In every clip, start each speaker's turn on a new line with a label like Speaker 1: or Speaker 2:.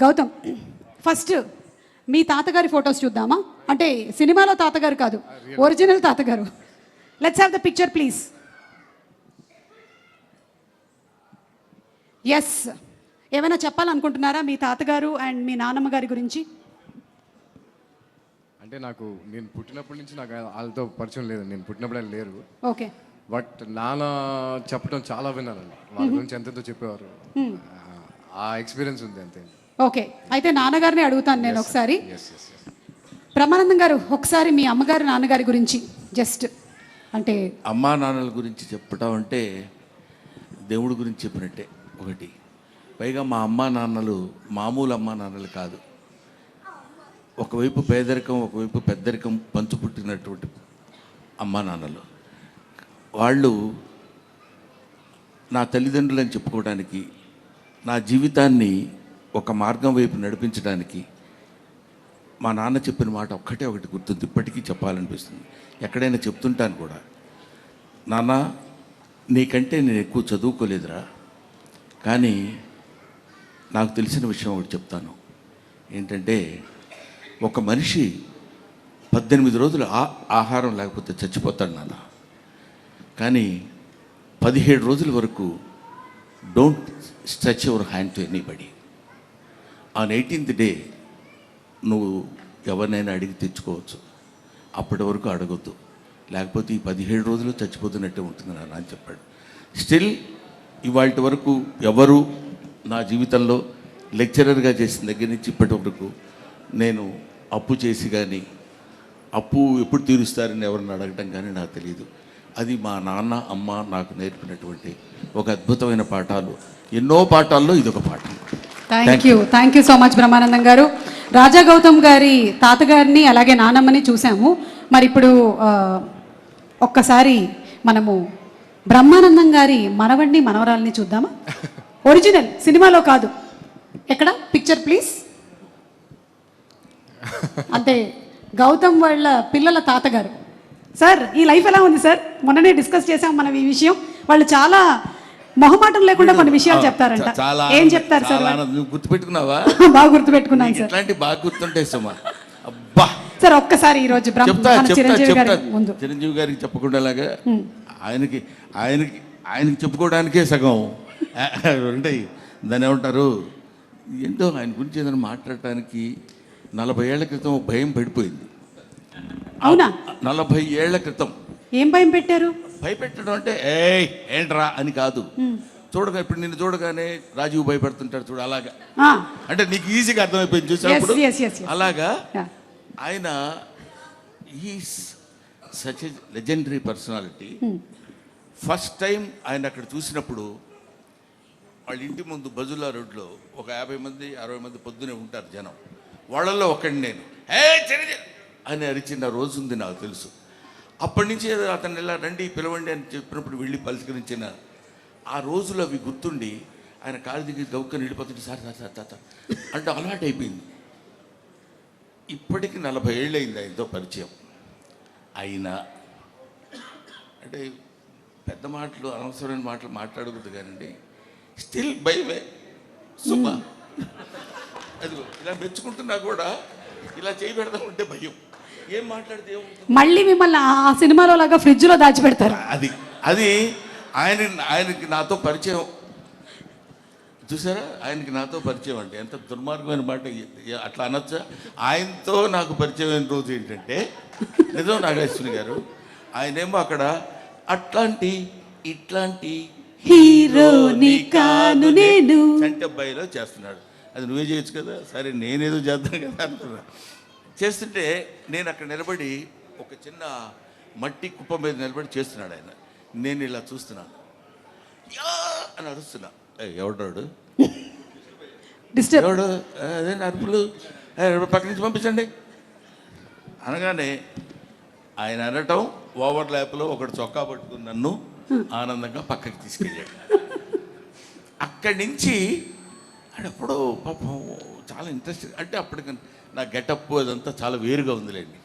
Speaker 1: Gautam, first మీ తాతగారి photos చూద్దామా? అంటే సినిమాలో తాతగారు కాదు, ఒరిజినల్ తాతగారు. Let's have the picture please. Yes, ఏమైనా చెప్పాలనుకుంటున్నారా మీ తాతగారు అండ్ మీ నాన్నమ్మ గారి గురించి?
Speaker 2: అంటే నేను పుట్టినప్పటి నుంచి నాకు వాళ్ళతో పరిచయం లేదు. నేను పుట్టినప్పుడే లేరు.
Speaker 1: ఓకే.
Speaker 2: బట్ నాన్న చెప్పడం చాలా విన్నానండి. వాళ్ళ గురించి ఎంతెంతో చెప్పేవారు. ఆ ఎక్స్పీరియన్స్ ఉంది అంతే.
Speaker 1: ఓకే, అయితే నాన్నగారిని అడుగుతాను నేను ఒకసారి. బ్రహ్మానందం గారు, ఒకసారి మీ అమ్మగారు నాన్నగారి గురించి జస్ట్ అంటే.
Speaker 3: అమ్మా నాన్నల గురించి చెప్పడం అంటే దేవుడి గురించి చెప్పినట్టే ఒకటి. పైగా మా అమ్మా నాన్నలు మామూలు అమ్మా నాన్నలు కాదు. ఒకవైపు పేదరికం, ఒకవైపు పెద్దరికం పంచు పుట్టినటువంటి అమ్మా నాన్నలు. వాళ్ళు నా తల్లిదండ్రులు అని చెప్పుకోవడానికి, నా జీవితాన్ని ఒక మార్గం వైపు నడిపించడానికి మా నాన్న చెప్పిన మాట ఒక్కటే ఒకటి గుర్తుంది, ఇప్పటికీ చెప్పాలనిపిస్తుంది. ఎక్కడైనా చెప్తుంటాను కూడా, నాన్న నీకంటే నేను ఎక్కువ చదువుకోలేదురా, కానీ నాకు తెలిసిన విషయం ఒకటి చెప్తాను. ఏంటంటే, ఒక మనిషి 18 రోజులు ఆహారం లేకపోతే చచ్చిపోతాడు నాన్న, కానీ 17 రోజుల వరకు don't stretch your hand to anybody. On 18th day నువ్వు ఎవరినైనా అడిగి తెచ్చుకోవచ్చు, అప్పటి వరకు అడగొద్దు, లేకపోతే ఈ 17 రోజులు చచ్చిపోతున్నట్టే ఉంటుంది నాన్న అని చెప్పాడు. స్టిల్ ఇవాళ వరకు ఎవరు నా జీవితంలో లెక్చరర్గా చేసిన దగ్గర నుంచి ఇప్పటి వరకు నేను అప్పు చేసి కానీ, అప్పు ఎప్పుడు తీరుస్తారని ఎవరిని అడగటం కానీ నాకు తెలియదు. అది మా నాన్న అమ్మ నాకు నేర్పినటువంటి ఒక అద్భుతమైన పాఠాలు. ఎన్నో పాఠాల్లో ఇదొక పాఠం.
Speaker 1: Thank you so much Brahmanandam గారు. రాజా గౌతమ్ గారి తాతగారిని అలాగే నానమ్మని చూసాము. మరి ఇప్పుడు ఒక్కసారి మనము బ్రహ్మానందం గారి మనవడిని మనవరాల్ని చూద్దామా? ఒరిజినల్, సినిమాలో కాదు. ఎక్కడ పిక్చర్ ప్లీజ్. అంటే గౌతమ్ వాళ్ళ పిల్లల తాతగారు. సార్, ఈ లైఫ్ ఎలా ఉంది సార్? మొన్ననే డిస్కస్ చేసాం మనం ఈ విషయం. వాళ్ళు చాలా మొహమాటం లేకుండా కొన్ని విషయాలు చెప్తారంట. ఏం చెప్తారు సార్?
Speaker 3: గుర్తుపెట్టుకున్నావా?
Speaker 1: బాగా గుర్తుపెట్టుకున్నాను సార్.
Speaker 3: ఇట్లాంటి బాగా గుర్తుంటాయి సుమా. అబ్బా
Speaker 1: సార్, ఒక్కసారి ఈ రోజు
Speaker 3: చిరంజీవి గారికి చెప్పకుండా లాగా ఆయనకి చెప్పుకోవడానికే సగం ఉంటాయి. దాన్ని ఏమంటారు, ఏంటో ఆయన గురించి ఏదైనా మాట్లాడటానికి 40 ఏళ్ల క్రితం భయం పడిపోయింది.
Speaker 1: అవునా?
Speaker 3: 40 ఏళ్ల క్రితం
Speaker 1: ఏం భయం పెట్టారు?
Speaker 3: భయపెట్టడం అంటే ఏంట్రా అని కాదు. ఇప్పుడు నిన్ను చూడగానే రాజీవ్ భయపడుతుంటాడు చూడు, అలాగా. అంటే నీకు ఈజీగా అర్థమైపోయింది చూసినప్పుడు. అలాగా ఆయన is such a legendary personality. First time ఆయన అక్కడ చూసినప్పుడు, వాళ్ళ ఇంటి ముందు బజుల్లా రోడ్లో ఒక 50 మంది 60 మంది పొద్దునే ఉంటారు జనం. వాళ్ళల్లో ఒకటి నేను అని అరిచిన రోజు ఉంది నాకు తెలుసు. అప్పటి నుంచి అతను ఇలా రండి పిలవండి అని చెప్పినప్పుడు వెళ్ళి పలకరించిన ఆ రోజులు అవి గుర్తుండి, ఆయన కాలు దిగి గౌక్కని వెళ్ళిపోతుంటే సార్ సార్ సార్ తాత అంటే అలవాటు అయిపోయింది. ఇప్పటికి 40 ఏళ్ళు అయింది ఆయనతో పరిచయం. అయినా అంటే పెద్ద మాటలు, అనవసరమైన మాటలు మాట్లాడకూడదు కానండి, స్టిల్ భయమే సుమా. అది ఇలా మెచ్చుకుంటున్నా కూడా ఇలా చేయి పెడదాం ఉంటే భయం. ఏం మాట్లాడితే
Speaker 1: మళ్ళీ మిమ్మల్ని ఆ సినిమాలో లాగా ఫ్రిడ్జ్లో దాచిపెడతారు.
Speaker 3: అది ఆయనకి నాతో పరిచయం చూసారా? ఆయనకి నాతో పరిచయం అంటే ఎంత దుర్మార్గమైన మాట, అట్లా అనొచ్చా? ఆయనతో నాకు పరిచయమైన రోజు ఏంటంటే, నిజం నాగేశ్వరి గారు, ఆయనేమో అక్కడ అట్లాంటి ఇట్లాంటి
Speaker 1: హీరోని కాను నేను
Speaker 3: చంటబ్బాయిలో చేస్తున్నాడు. అది నువ్వే చేయొచ్చు కదా, సరే నేనేదో చేద్దాను కదా అనుకున్నా. చేస్తుంటే నేను అక్కడ నిలబడి ఒక చిన్న మట్టి కుప్ప మీద నిలబడి చేస్తున్నాడు ఆయన. నేను ఇలా చూస్తున్నాను, అని అరుస్తున్నా, ఎవడాడు ఎవడు అదే అరుపులు, పక్క నుంచి పంపించండి అనగానే ఆయన అనటం, ఓవర్ ల్యాప్లో ఒకటి చొక్కా పట్టుకుని నన్ను ఆనందంగా పక్కకి తీసుకెళ్ళాడు. అక్కడి నుంచి ఆడెప్పుడో పాపం చాలా ఇంట్రెస్ట్. అంటే అప్పటికి నా గెటప్ అదంతా చాలా వేరుగా ఉందిలేండి.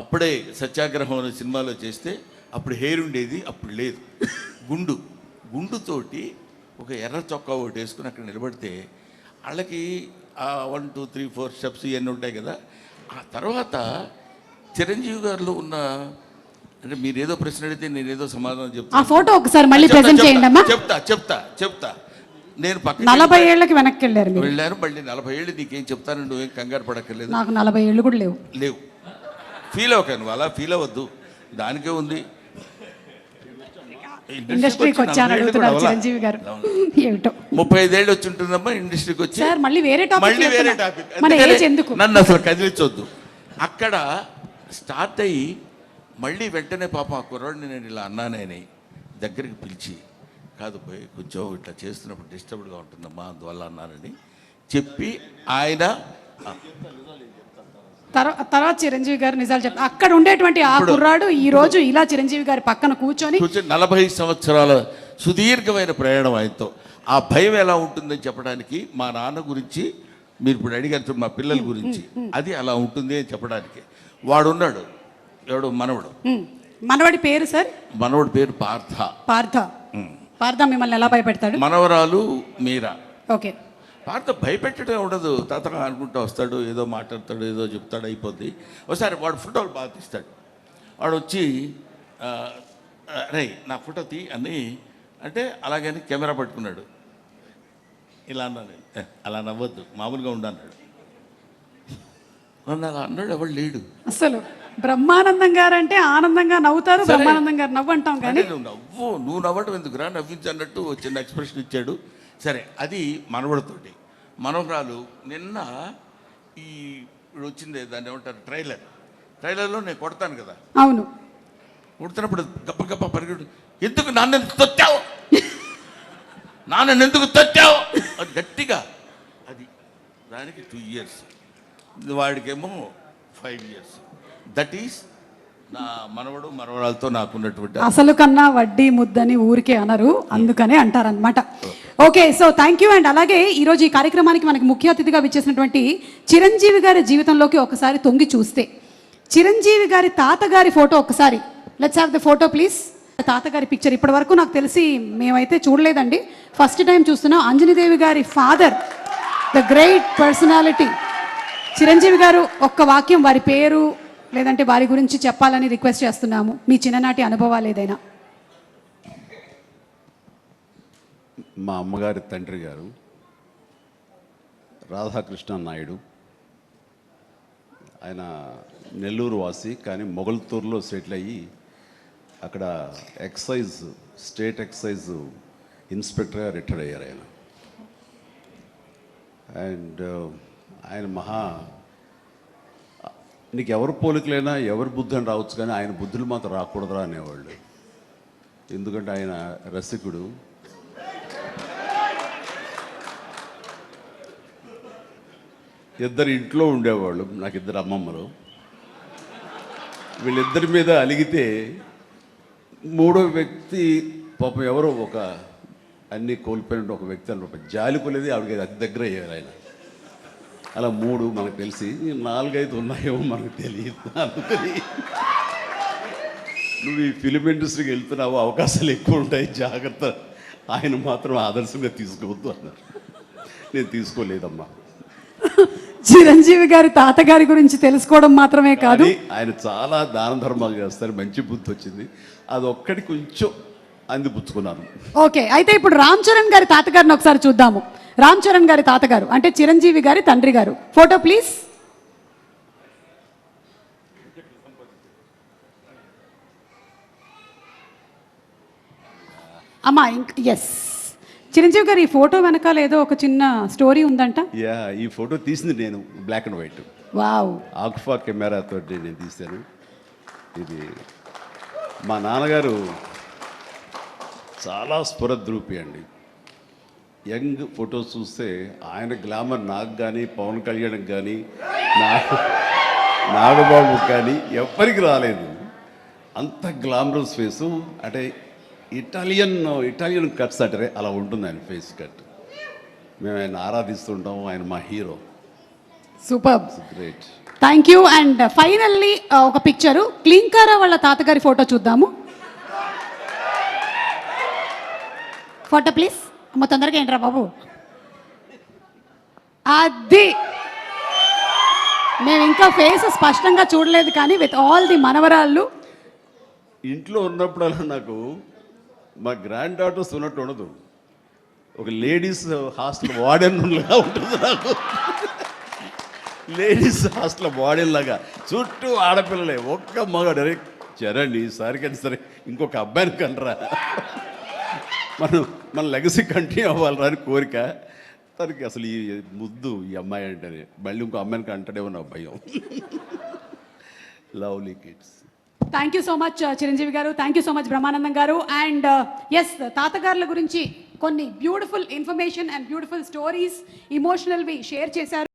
Speaker 3: అప్పుడే సత్యాగ్రహం అనే సినిమాలో చేస్తే అప్పుడు హెయిర్ ఉండేది, అప్పుడు లేదు. గుండుతోటి ఒక ఎర్ర చొక్కా ఒకటి వేసుకుని అక్కడ నిలబడితే వాళ్ళకి 1 2 3 4 స్టెప్స్ ఇవన్నీ ఉంటాయి కదా. ఆ తర్వాత చిరంజీవి గారిలో ఉన్న, అంటే మీరు ఏదో ప్రశ్న అడిగితే నేను ఏదో సమాధానం
Speaker 1: ఆ
Speaker 3: చెప్తాను.
Speaker 1: ఫోటో ఒకసారి మళ్ళీ ప్రెజెంట్ చేయండి అమ్మా.
Speaker 3: చెప్తా. నేను పక్కన
Speaker 1: 40 ఏళ్ళకి వెనక్కి వెళ్ళారు మీరు.
Speaker 3: వెళ్ళాను. మళ్ళీ 40 ఏళ్ళు నీకేం చెప్తాను, నువ్వేం కంగారు పడక్కర్లేదు.
Speaker 1: నాకు 40 ఏళ్ళు కూడా లేవు.
Speaker 3: ఫీల్ అవ్వక, నువ్వు అలా ఫీల్ అవ్వద్దు, దానికే ఉంది.
Speaker 1: ఇండస్ట్రీకి వచ్చాను అడుగుతున్నారు చిరంజీవి గారు. ఏమిటో
Speaker 3: 35 ఏళ్ళు వచ్చి ఉంటుందమ్మా ఇండస్ట్రీకి వచ్చి.
Speaker 1: సార్ మళ్ళీ వేరే టాపిక్. మన ఏజ్ ఎందుకు?
Speaker 3: నన్ను అసలు కదిలించొద్దు. అక్కడ స్టార్ట్ అయ్యి మళ్ళీ వెంటనే పాప ఆ కుర్రాడిని నేను ఇలా అన్నానని దగ్గరికి పిలిచి, కాదు పోయి కొంచెం ఇట్లా చేస్తున్నప్పుడు డిస్టర్బ్డ్గా ఉంటుందమ్మా అందువల్ల అన్నానని చెప్పి ఆయన
Speaker 1: తర్వాత చిరంజీవి గారు నిజాలు చెప్తారు. అక్కడ ఉండేటువంటి ఆ కుర్రాడు ఈ రోజు ఇలా చిరంజీవి గారి పక్కన కూర్చొని
Speaker 3: 40 సంవత్సరాల సుదీర్ఘమైన ప్రయాణం ఆయనతో. ఆ భయం ఎలా ఉంటుందని చెప్పడానికి, మా నాన్న గురించి మీరు ఇప్పుడు అడిగారు మా పిల్లల గురించి, అది అలా ఉంటుంది అని చెప్పడానికి. వాడున్నాడు, ఎవడు
Speaker 1: మనవడి పేరు సార్?
Speaker 3: మనవడి పేరు
Speaker 1: పార్థ మిమ్మల్ని ఎలా భయపెడతాడు?
Speaker 3: మనవరాలు మీరా.
Speaker 1: ఓకే.
Speaker 3: పార్థ భయపెట్టడం ఉండదు, తాత అనుకుంటూ వస్తాడు, ఏదో మాట్లాడతాడు, ఏదో చెప్తాడు, అయిపోద్ది. ఒకసారి వాడు ఫోటోలు బాగా తీస్తాడు. వాడు వచ్చి రే నా ఫోటో తీ అని అంటే అలాగని కెమెరా పట్టుకున్నాడు. ఇలా అన్నాడు, అలా నవ్వద్దు మామూలుగా ఉండన్నాడు. నన్ను అలా అన్నాడు, ఎవడు లేడు
Speaker 1: అసలు. బ్రహ్మానందం గారు అంటే ఆనందంగా నవ్వుతారు, బ్రహ్మానందం గారు నవ్వు అంటాం కానీ
Speaker 3: నువ్వు నవ్వడం ఎందుకురా, నవ్వించి అన్నట్టు చిన్న ఎక్స్ప్రెషన్ ఇచ్చాడు. సరే, అది మనవడితోటి. మనవరాలు నిన్న ఈ ఇప్పుడు వచ్చింది, దాన్ని ఏమంటారు, ట్రైలర్లో నేను కొడతాను కదా.
Speaker 1: అవును.
Speaker 3: కొడుతున్నప్పుడు గప్ప పరిగెడు, ఎందుకు నాన్న తొచ్చావు, నాన్నెందుకు తొచ్చావు అది గట్టిగా. అది దానికి 2 years, వాడికేమో 5 years. దట్ ఈస్ నా మనవడు మనవరాలతో నాకున్నటువంటి.
Speaker 1: అసలు కన్నా వడ్డీ ముద్దని ఊరికే అనరు, అందుకనే అంటారనమాట. Okay, so thank you. And అలాగే ఈరోజు ఈ కార్యక్రమానికి మనకి ముఖ్య అతిథిగా విచ్చేసినటువంటి చిరంజీవి గారి జీవితంలోకి ఒకసారి తొంగి చూస్తే, చిరంజీవి గారి తాతగారి ఫోటో ఒకసారి let's have the photo please. తాతగారి పిక్చర్ ఇప్పటి వరకు నాకు తెలిసి మేమైతే చూడలేదండి, ఫస్ట్ టైం చూస్తున్నాం. అంజనీదేవి గారి father, the great personality Chiranjeevi గారు. ఒక్క వాక్యం వారి పేరు లేదంటే వారి గురించి చెప్పాలని రిక్వెస్ట్ చేస్తున్నాము, మీ చిన్ననాటి అనుభవాలు ఏదైనా.
Speaker 4: మా అమ్మగారి తండ్రి గారు రాధాకృష్ణ నాయుడు. ఆయన నెల్లూరు వాసి, కానీ మొగల్తూరులో సెటిల్ అయ్యి అక్కడ స్టేట్ ఎక్సైజ్ ఇన్స్పెక్టర్గా రిటైర్ అయ్యారు ఆయన. అండ్ ఆయన నీకు ఎవరు పోలికలైనా ఎవరి బుద్ధి అని రావచ్చు, కానీ ఆయన బుద్ధులు మాత్రం రాకూడదురా అనేవాళ్ళు. ఎందుకంటే ఆయన రసికుడు. ఇద్దరు ఇంట్లో ఉండేవాళ్ళు, నాకు 2 అమ్మమ్మలు. వీళ్ళిద్దరి మీద అలిగితే 3వ వ్యక్తి పాపం ఎవరో ఒక అన్నీ కోల్పోయిన ఒక వ్యక్తి అని జాలి కొలేది ఆవిడకి అతి దగ్గర అయ్యారు ఆయన. అలా 3 మనకు తెలిసి 4, 5 ఉన్నాయేమో మనకు తెలియదు. అందుకని నువ్వు ఈ ఫిలిం ఇండస్ట్రీకి వెళ్తున్నావు, అవకాశాలు ఎక్కువ ఉంటాయి, జాగ్రత్త, ఆయన మాత్రం ఆదర్శంగా తీసుకోవద్దు అన్నారు. నేను తీసుకోలేదమ్మా.
Speaker 1: చిరంజీవి గారి తాతగారి గురించి తెలుసుకోవడం మాత్రమే కాదు,
Speaker 4: ఆయన చాలా దాన ధర్మాలు చేస్తారు, మంచి బుద్ధి వచ్చింది, అది ఒక్కటి కొంచెం అందిపుచ్చుకున్నాను.
Speaker 1: ఓకే, అయితే ఇప్పుడు రామ్ చరణ్ గారి తాతగారిని ఒకసారి చూద్దాము. రామ్ చరణ్ గారి తాతగారు అంటే చిరంజీవి గారి తండ్రి గారు. Photo please. అమ్మా ఎస్, చిరంజీవి గారు ఈ ఫోటో వెనకాల ఏదో ఒక చిన్న స్టోరీ ఉందంట.
Speaker 4: ఈ ఫోటో తీసింది నేను, బ్లాక్ అండ్ వైట్.
Speaker 1: వావ్.
Speaker 4: ఆక్ఫా కెమెరాతో నేను తీశాను. ఇది మా నాన్నగారు చాలా స్ఫురద్రూపి అండి. యంగ్ ఫొటోస్ చూస్తే ఆయన గ్లామర్ నాకు కానీ, పవన్ కళ్యాణ్కి కానీ, నాగబాబుకి కానీ ఎవ్వరికి రాలేదు. అంత గ్లామరస్ ఫేసు, అంటే ఇటాలియన్ కట్స్ అంటారే అలా ఉంటుంది ఆయన ఫేస్ కట్. మేము ఆయన ఆరాధిస్తుంటాం, ఆయన మా hero.
Speaker 1: Super,
Speaker 4: great,
Speaker 1: thank you. And finally ఒక పిక్చరు, క్లీంకారా వాళ్ళ తాతగారి ఫోటో చూద్దాము. Photo please. తొందరగా ఏంట్రా బాబు. అది మేము ఇంకా ఫేస్ స్పష్టంగా చూడలేదు కానీ విత్ ఆల్ ది మనవరాళ్ళు
Speaker 4: ఇంట్లో ఉన్నప్పుడల్లా నాకు మా గ్రాండ్ డాటర్స్ ఉన్నట్టు ఉండదు, ఒక లేడీస్ హాస్టల్ వార్డెన్లాగా ఉంటుంది నాకు. లేడీస్ హాస్టల్ వార్డెన్ లాగా చుట్టూ ఆడపిల్లలే, ఒక్క మగాడు. చరణ్ ఈసారికైనా సరే ఇంకొక అబ్బాయిని కనరా, మన లెగసీ కంటిన్యూ అవ్వాలరా అని కోరిక. తనకి అసలు ఈ ముద్దు ఈ అమ్మాయి అంటేనే మళ్ళీ ఇంకో అమ్మాయిని కంటడేమో నా భయం. Lovely kids.
Speaker 1: Thank you so much Chiranjeevi garu, thank you so much Brahmanandam garu. And yes, తాతగారుల గురించి కొన్ని beautiful information and beautiful stories, ఇమోషనల్వి షేర్ చేశారు.